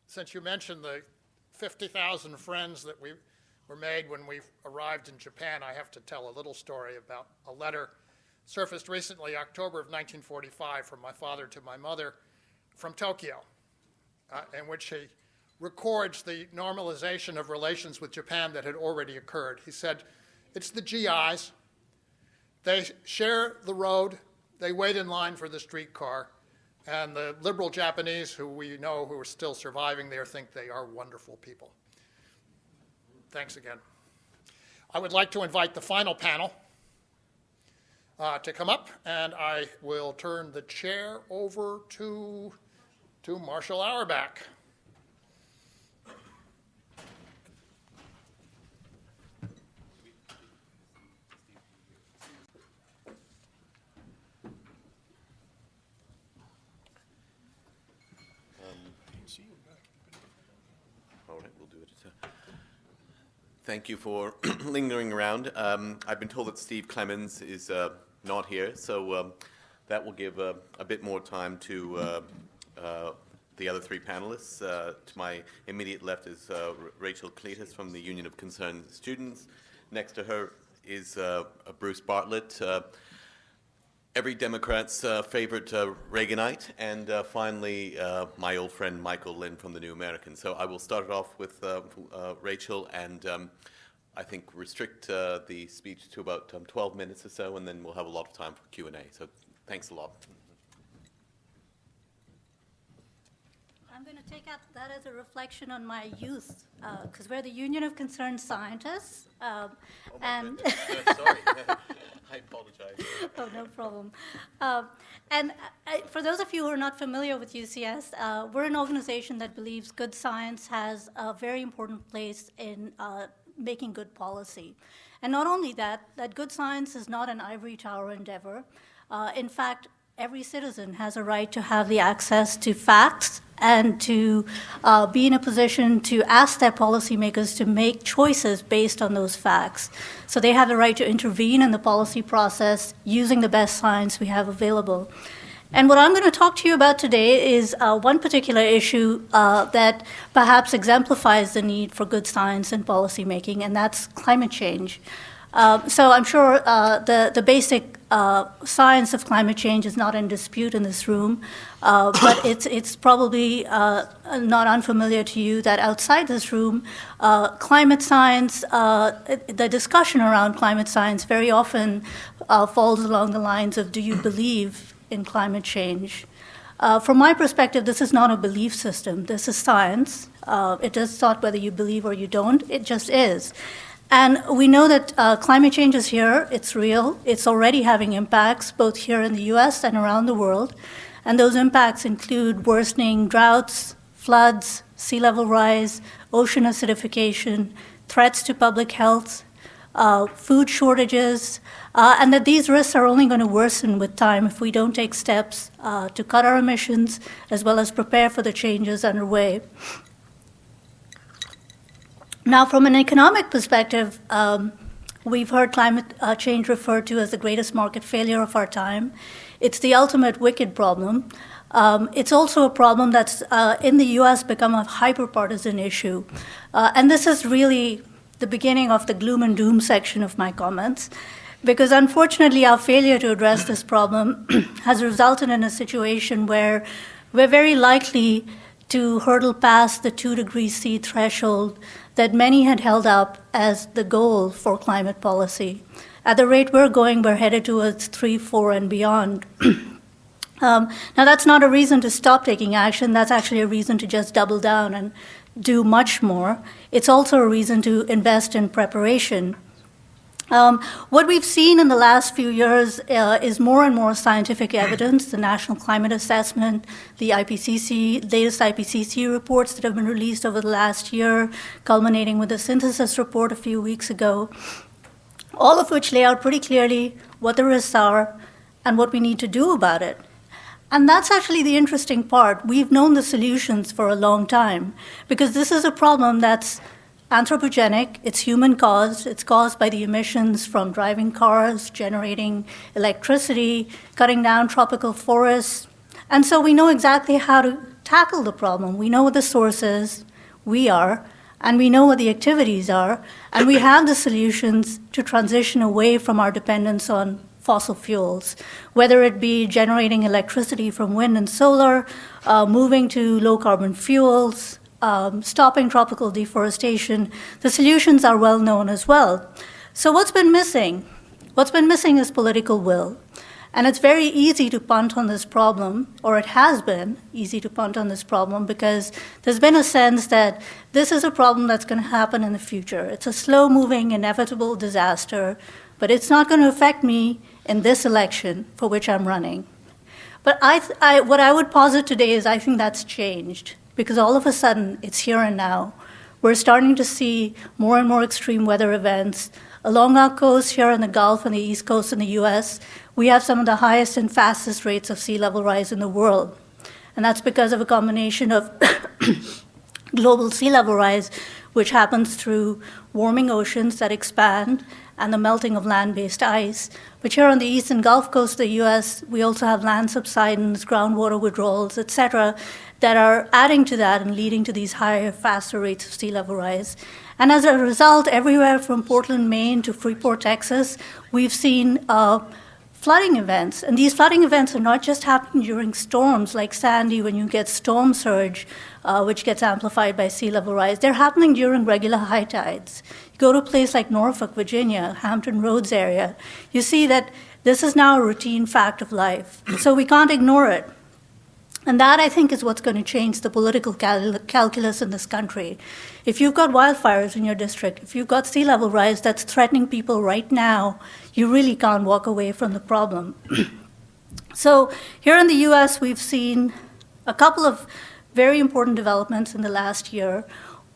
Since you mentioned the 50,000 friends that we were made when we arrived in Japan, I have to tell a little story about a letter surfaced recently, October of 1945, from my father to my mother from Tokyo, in which he records the normalization of relations with Japan that had already occurred. He said, "It's the GIs. They share the road. They wait in line for the streetcar. And the liberal Japanese, who we know who are still surviving there, think they are wonderful people." Thanks again. I would like to invite the final panel to come up, and I will turn the chair over to Marshall Auerbach. Thank you for lingering around. I've been told that Steve Clemons is not here, so that will give a bit more time to the other three panelists. To my immediate left is Rachel Cletus from the Union of Concerned Students. Next to her is Bruce Bartlett, every Democrat's favorite Reaganite, and finally my old friend Michael Lind from the New American. So I will start it off with Rachel, and I think restrict the speech to about 12 minutes or so, and then we'll have a lot of time for Q&A. So thanks a lot. I'm going to take that as a reflection on my youth, because we're the Union of Concerned Scientists. And sorry, I apologize. Oh, no problem. For those of you who are not familiar with UCS, we're an organization that believes good science has a very important place in making good policy. And not only that good science is not an ivory tower endeavor. In fact, every citizen has a right to have the access to facts and to be in a position to ask their policymakers to make choices based on those facts. So they have the right to intervene in the policy process using the best science we have available. And what I'm going to talk to you about today is one particular issue that perhaps exemplifies the need for good science in policymaking, and that's climate change. So I'm sure the basic science of climate change is not in dispute in this room, but it's probably not unfamiliar to you that outside this room, climate science, the discussion around climate science very often falls along the lines of, do you believe in climate change? From my perspective, this is not a belief system. This is science. It is not whether you believe or you don't. It just is. And we know that climate change is here. It's real. It's already having impacts both here in the US and around the world. And those impacts include worsening droughts, floods, sea level rise, ocean acidification, threats to public health, food shortages, and that these risks are only going to worsen with time if we don't take steps to cut our emissions as well as prepare for the changes underway. Now, from an economic perspective, we've heard climate change referred to as the greatest market failure of our time. It's the ultimate wicked problem. It's also a problem that's in the US become a hyper-partisan issue. And this is really the beginning of the gloom and doom section of my comments, because unfortunately our failure to address this problem has resulted in a situation where we're very likely to hurdle past the 2 degrees C threshold that many had held up as the goal for climate policy. At the rate we're going, we're headed towards 3, 4, and beyond. Now, that's not a reason to stop taking action. That's actually a reason to just double down and do much more. It's also a reason to invest in preparation. What we've seen in the last few years is more and more scientific evidence, the National Climate Assessment, the IPCC, latest IPCC reports that have been released over the last year, culminating with the synthesis report a few weeks ago, all of which lay out pretty clearly what the risks are and what we need to do about it. And that's actually the interesting part. We've known the solutions for a long time, because this is a problem that's anthropogenic, it's human caused, it's caused by the emissions from driving cars, generating electricity, cutting down tropical forests. And so we know exactly how to tackle the problem. We know what the source is, we are, and we know what the activities are, and we have the solutions to transition away from our dependence on fossil fuels, whether it be generating electricity from wind and solar, moving to low-carbon fuels, stopping tropical deforestation. The solutions are well known as well. So what's been missing? What's been missing is political will. And it's very easy to punt on this problem, or it has been easy to punt on this problem, because there's been a sense that this is a problem that's going to happen in the future. It's a slow-moving, inevitable disaster, but it's not going to affect me in this election for which I'm running. But what I would posit today is I think that's changed, because all of a sudden, it's here and now. We're starting to see more and more extreme weather events. Along our coast here in the Gulf and the East Coast in the US, we have some of the highest and fastest rates of sea level rise in the world. And that's because of a combination of global sea level rise, which happens through warming oceans that expand and the melting of land-based ice. But here on the eastern Gulf Coast of the US, we also have land subsidence, groundwater withdrawals, et cetera, that are adding to that and leading to these higher, faster rates of sea level rise. And as a result, everywhere from Portland, Maine to Freeport, Texas, we've seen flooding events. And these flooding events are not just happening during storms like Sandy, when you get storm surge, which gets amplified by sea level rise. They're happening during regular high tides. You go to a place like Norfolk, Virginia, Hampton Roads area, you see that this is now a routine fact of life. So we can't ignore it. And that, I think, is what's going to change the political calculus in this country. If you've got wildfires in your district, if you've got sea level rise that's threatening people right now, you really can't walk away from the problem. So here in the US, we've seen a couple of very important developments in the last year,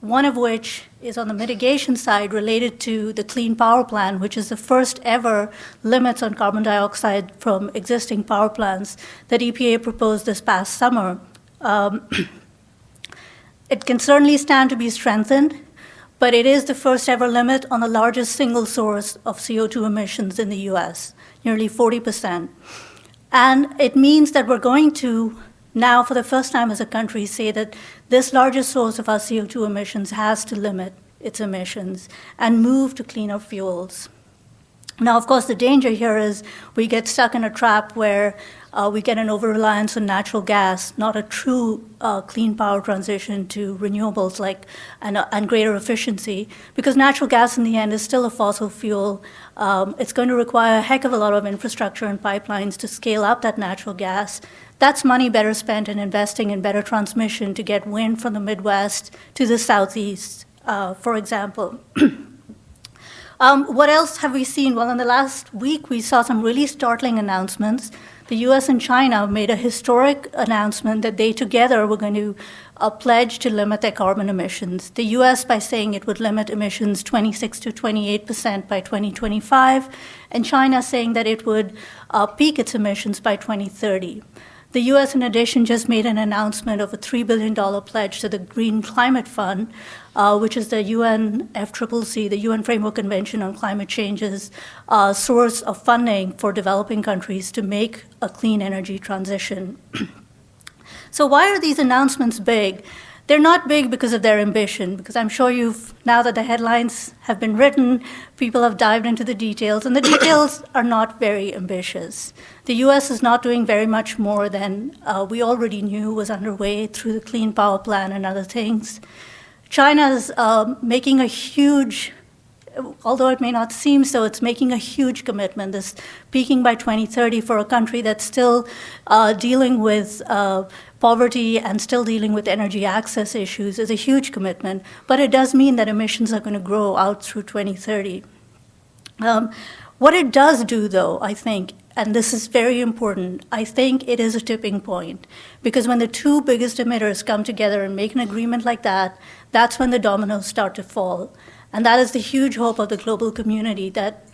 one of which is on the mitigation side related to the Clean Power Plan, which is the first ever limits on carbon dioxide from existing power plants that EPA proposed this past summer. It can certainly stand to be strengthened, but it is the first ever limit on the largest single source of CO2 emissions in the US, nearly 40%. And it means that we're going to now, for the first time as a country, say that this largest source of our CO2 emissions has to limit its emissions and move to cleaner fuels. Now, of course, the danger here is we get stuck in a trap where we get an over-reliance on natural gas, not a true clean power transition to renewables and greater efficiency, because natural gas in the end is still a fossil fuel. It's going to require a heck of a lot of infrastructure and pipelines to scale up that natural gas. That's money better spent in investing in better transmission to get wind from the Midwest to the Southeast, for example. What else have we seen? Well, in the last week, we saw some really startling announcements. The US and China made a historic announcement that they together were going to pledge to limit their carbon emissions. The US by saying it would limit emissions 26 to 28% by 2025, and China saying that it would peak its emissions by 2030. The US, in addition, just made an announcement of a $3 billion pledge to the Green Climate Fund, which is the UNFCCC, the UN Framework Convention on Climate Change's source of funding for developing countries to make a clean energy transition. So why are these announcements big? They're not big because of their ambition, because I'm sure now that the headlines have been written, people have dived into the details, and the details are not very ambitious. The US is not doing very much more than we already knew was underway through the Clean Power Plan and other things. China is making a huge, although it may not seem so, it's making a huge commitment, this peaking by 2030 for a country that's still dealing with poverty and still dealing with energy access issues is a huge commitment, but it does mean that emissions are going to grow out through 2030. What it does do, though, I think, and this is very important, I think it is a tipping point, because when the two biggest emitters come together and make an agreement like that, that's when the dominoes start to fall. And that is the huge hope of the global community, that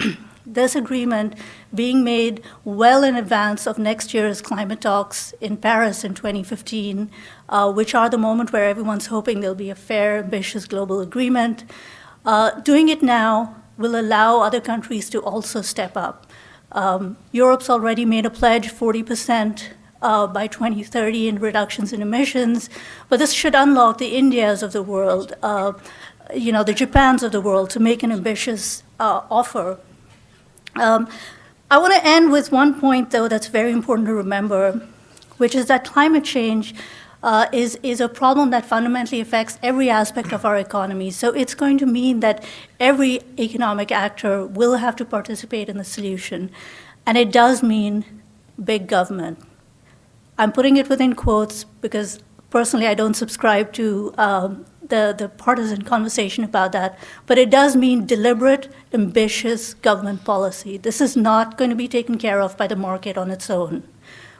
this agreement being made well in advance of next year's climate talks in Paris in 2015, which are the moment where everyone's hoping there'll be a fair, ambitious global agreement. Doing it now will allow other countries to also step up. Europe's already made a pledge, 40% by 2030 in reductions in emissions, but this should unlock the Indias of the world, the Japans of the world to make an ambitious offer. I want to end with one point, though, that's very important to remember, which is that climate change is a problem that fundamentally affects every aspect of our economy. So it's going to mean that every economic actor will have to participate in the solution. And it does mean big government. I'm putting it within quotes because personally I don't subscribe to the partisan conversation about that. But it does mean deliberate, ambitious government policy. This is not going to be taken care of by the market on its own.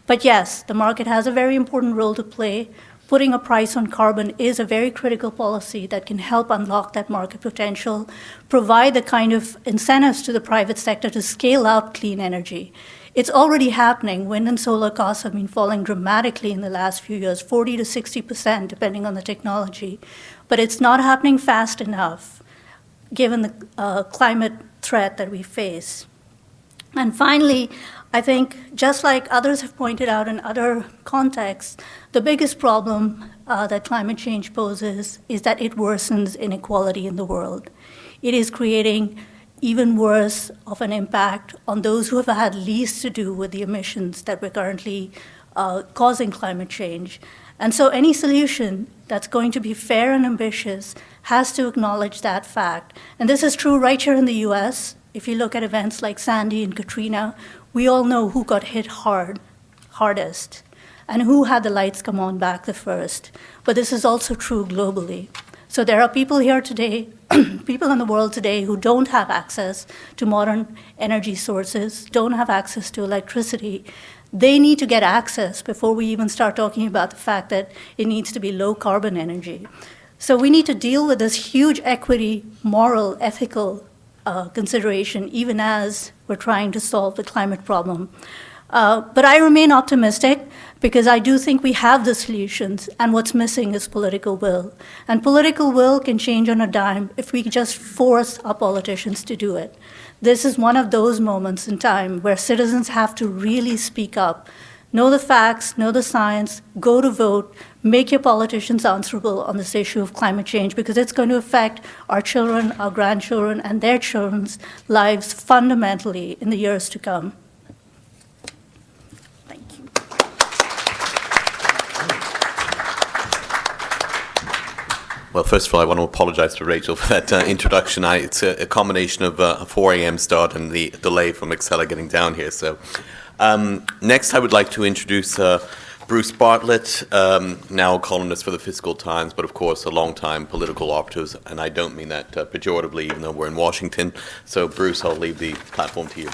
But yes, the market has a very important role to play. Putting a price on carbon is a very critical policy that can help unlock that market potential, provide the kind of incentives to the private sector to scale up clean energy. It's already happening. Wind and solar costs have been falling dramatically in the last few years, 40 to 60%, depending on the technology. But it's not happening fast enough, given the climate threat that we face. And finally, I think, just like others have pointed out in other contexts, the biggest problem that climate change poses is that it worsens inequality in the world. It is creating even worse of an impact on those who have had least to do with the emissions that we're currently causing climate change. And so any solution that's going to be fair and ambitious has to acknowledge that fact. And this is true right here in the US. If you look at events like Sandy and Katrina, we all know who got hit hardest, and who had the lights come on back the first. But this is also true globally. So there are people here today, people in the world today who don't have access to modern energy sources, don't have access to electricity. They need to get access before we even start talking about the fact that it needs to be low carbon energy. So we need to deal with this huge equity, moral, ethical consideration, even as we're trying to solve the climate problem. But I remain optimistic because I do think we have the solutions, and what's missing is political will. And political will can change on a dime if we just force our politicians to do it. This is one of those moments in time where citizens have to really speak up, know the facts, know the science, go to vote, make your politicians answerable on this issue of climate change, because it's going to affect our children, our grandchildren, and their children's lives fundamentally in the years to come. Thank you. Well, first of all, I want to apologize to Rachel for that introduction. It's a combination of a 4 a.m. start and the delay from Excella getting down here. So next, I would like to introduce Bruce Bartlett, now a columnist for the Fiscal Times, but of course a long-time political operative, and I don't mean that pejoratively, even though we're in Washington. So Bruce, I'll leave the platform to you.